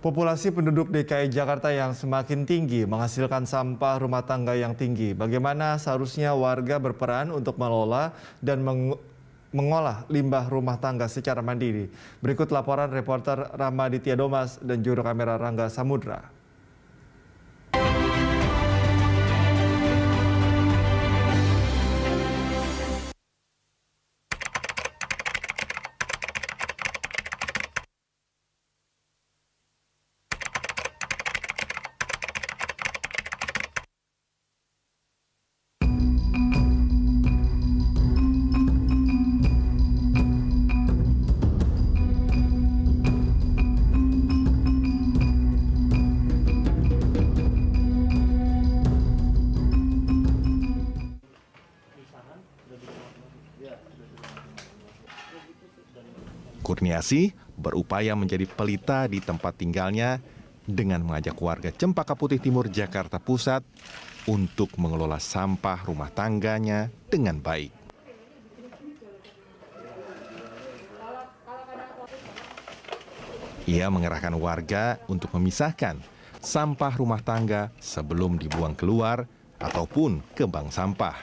Populasi penduduk DKI Jakarta yang semakin tinggi menghasilkan sampah rumah tangga yang tinggi. Bagaimana seharusnya warga berperan untuk mengelola dan mengolah limbah rumah tangga secara mandiri? Berikut laporan reporter Ramaditya Domas dan juru kamera Rangga Samudra. Kurniasi berupaya menjadi pelita di tempat tinggalnya dengan mengajak warga Cempaka Putih Timur, Jakarta Pusat untuk mengelola sampah rumah tangganya dengan baik. Ia mengerahkan warga untuk memisahkan sampah rumah tangga sebelum dibuang keluar ataupun ke bank sampah.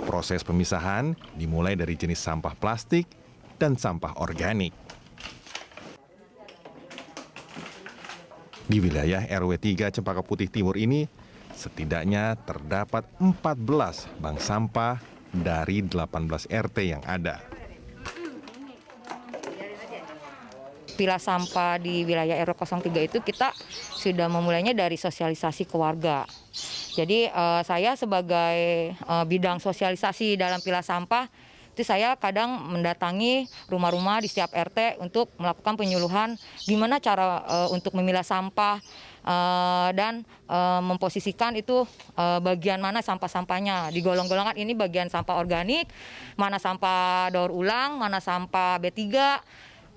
Proses pemisahan dimulai dari jenis sampah plastik dan sampah organik. Di wilayah RW 3 Cempaka Putih Timur ini, setidaknya terdapat 14 bank sampah dari 18 RT yang ada. Pilah sampah di wilayah RW 03 itu kita sudah memulainya dari sosialisasi ke warga. Jadi saya sebagai bidang sosialisasi dalam pilah sampah, itu saya kadang mendatangi rumah-rumah di setiap RT untuk melakukan penyuluhan gimana cara untuk memilah sampah dan memposisikan itu bagian mana sampah-sampahnya. Di golong-golongan ini bagian sampah organik, mana sampah daur ulang, mana sampah B3,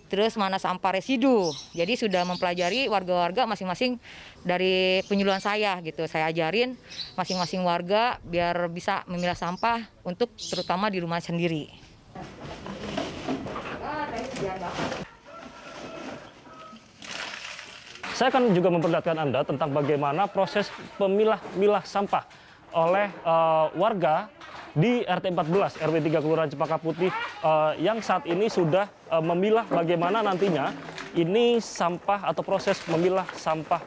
terus mana sampah residu. Jadi sudah mempelajari warga-warga masing-masing dari penyuluhan saya gitu. Saya ajarin masing-masing warga biar bisa memilah sampah untuk terutama di rumah sendiri. Saya akan juga memperlihatkan Anda tentang bagaimana proses pemilah-milah sampah oleh warga di RT 14 RW 3 Kelurahan Cempaka Putih yang saat ini sudah memilah bagaimana nantinya ini sampah atau proses memilah sampah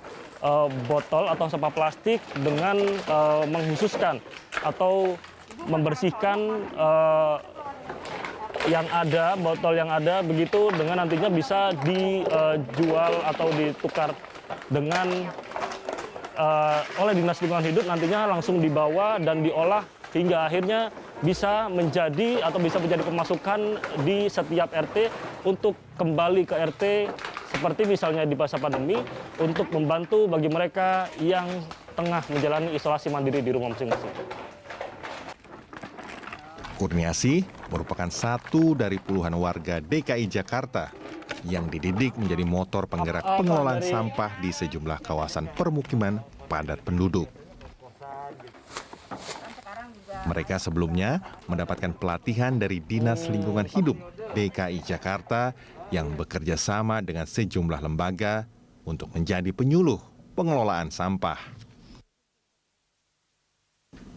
botol atau sampah plastik dengan mengkhususkan atau membersihkan yang ada, botol yang ada begitu dengan nantinya bisa dijual atau ditukar dengan oleh Dinas Lingkungan Hidup, nantinya langsung dibawa dan diolah hingga akhirnya bisa menjadi pemasukan di setiap RT untuk kembali ke RT seperti misalnya di masa pandemi untuk membantu bagi mereka yang tengah menjalani isolasi mandiri di rumah masing-masing. Kurniasi merupakan satu dari puluhan warga DKI Jakarta yang dididik menjadi motor penggerak pengelolaan sampah di sejumlah kawasan permukiman padat penduduk. Mereka sebelumnya mendapatkan pelatihan dari Dinas Lingkungan Hidup DKI Jakarta yang bekerja sama dengan sejumlah lembaga untuk menjadi penyuluh pengelolaan sampah.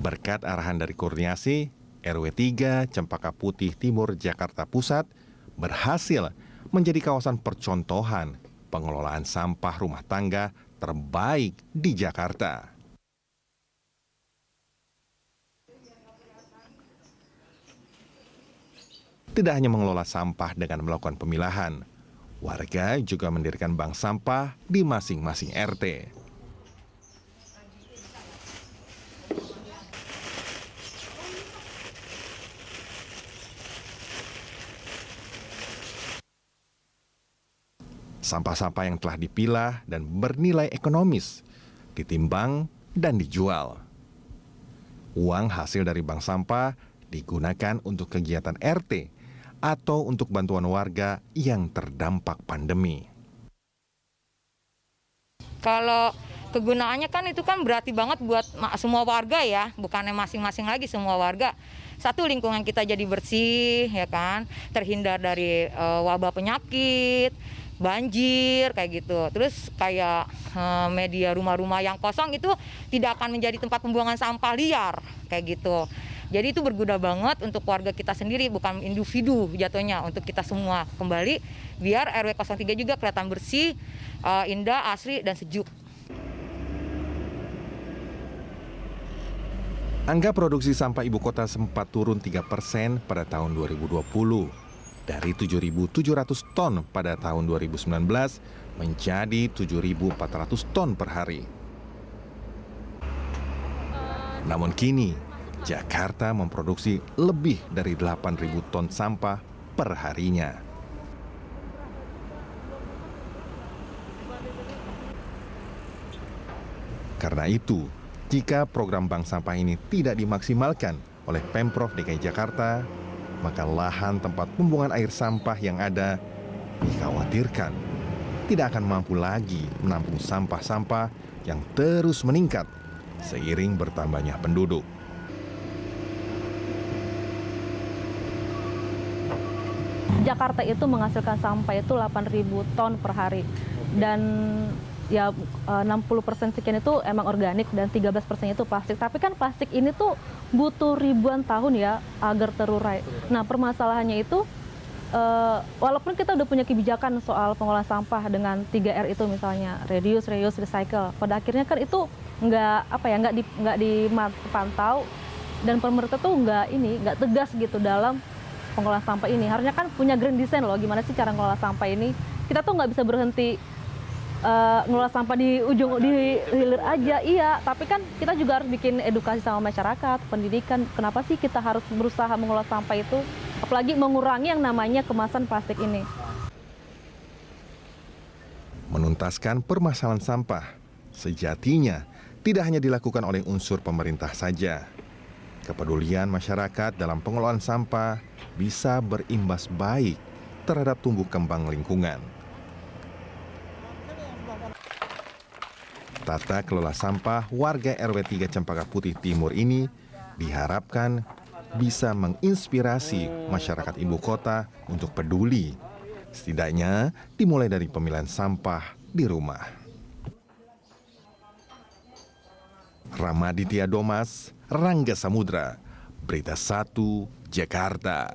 Berkat arahan dari Kurniasi, RW 3 Cempaka Putih Timur, Jakarta Pusat berhasil menjadi kawasan percontohan pengelolaan sampah rumah tangga terbaik di Jakarta. Tidak hanya mengelola sampah dengan melakukan pemilahan, warga juga mendirikan bank sampah di masing-masing RT. Sampah-sampah yang telah dipilah dan bernilai ekonomis ditimbang dan dijual. Uang hasil dari bank sampah digunakan untuk kegiatan RT atau untuk bantuan warga yang terdampak pandemi. Kalau kegunaannya kan itu kan berarti banget buat semua warga ya, bukannya masing-masing lagi, semua warga. Satu, lingkungan kita jadi bersih ya kan, terhindar dari wabah penyakit. banjir kayak gitu. Terus kayak media rumah-rumah yang kosong itu tidak akan menjadi tempat pembuangan sampah liar kayak gitu. Jadi itu berguna banget untuk warga kita sendiri, bukan individu jatuhnya, untuk kita semua kembali biar RW 03 juga kelihatan bersih, indah, asri dan sejuk. Angka produksi sampah ibu kota sempat turun 3% pada tahun 2020. Dari 7.700 ton pada tahun 2019 menjadi 7.400 ton per hari. Namun kini, Jakarta memproduksi lebih dari 8.000 ton sampah per harinya. Karena itu, jika program bank sampah ini tidak dimaksimalkan oleh Pemprov DKI Jakarta, maka lahan tempat pembuangan air sampah yang ada dikhawatirkan tidak akan mampu lagi menampung sampah-sampah yang terus meningkat seiring bertambahnya penduduk. Jakarta itu menghasilkan sampah itu 8.000 ton per hari, dan ya 60% sekian itu emang organik dan 13% itu plastik. Tapi kan plastik ini tuh butuh ribuan tahun ya agar terurai. Nah, permasalahannya itu walaupun kita udah punya kebijakan soal pengolahan sampah dengan 3R itu misalnya reduce, reuse, recycle, pada akhirnya kan itu nggak dipantau, dan pemerintah tuh nggak tegas gitu dalam pengolahan sampah ini. Harusnya kan punya grand design loh, gimana sih cara mengolah sampah ini. Kita tuh nggak bisa berhenti ngelola sampah di hilir aja, iya. Tapi kan kita juga harus bikin edukasi sama masyarakat, pendidikan. Kenapa sih kita harus berusaha mengelola sampah itu? Apalagi mengurangi yang namanya kemasan plastik ini. Menuntaskan permasalahan sampah sejatinya tidak hanya dilakukan oleh unsur pemerintah saja. Kepedulian masyarakat dalam pengelolaan sampah bisa berimbas baik terhadap tumbuh kembang lingkungan. Tata kelola sampah warga RW 3 Cempaka Putih Timur ini diharapkan bisa menginspirasi masyarakat ibu kota untuk peduli. Setidaknya dimulai dari pemilihan sampah di rumah. Ramaditya Domas, Rangga Samudra, Berita 1, Jakarta.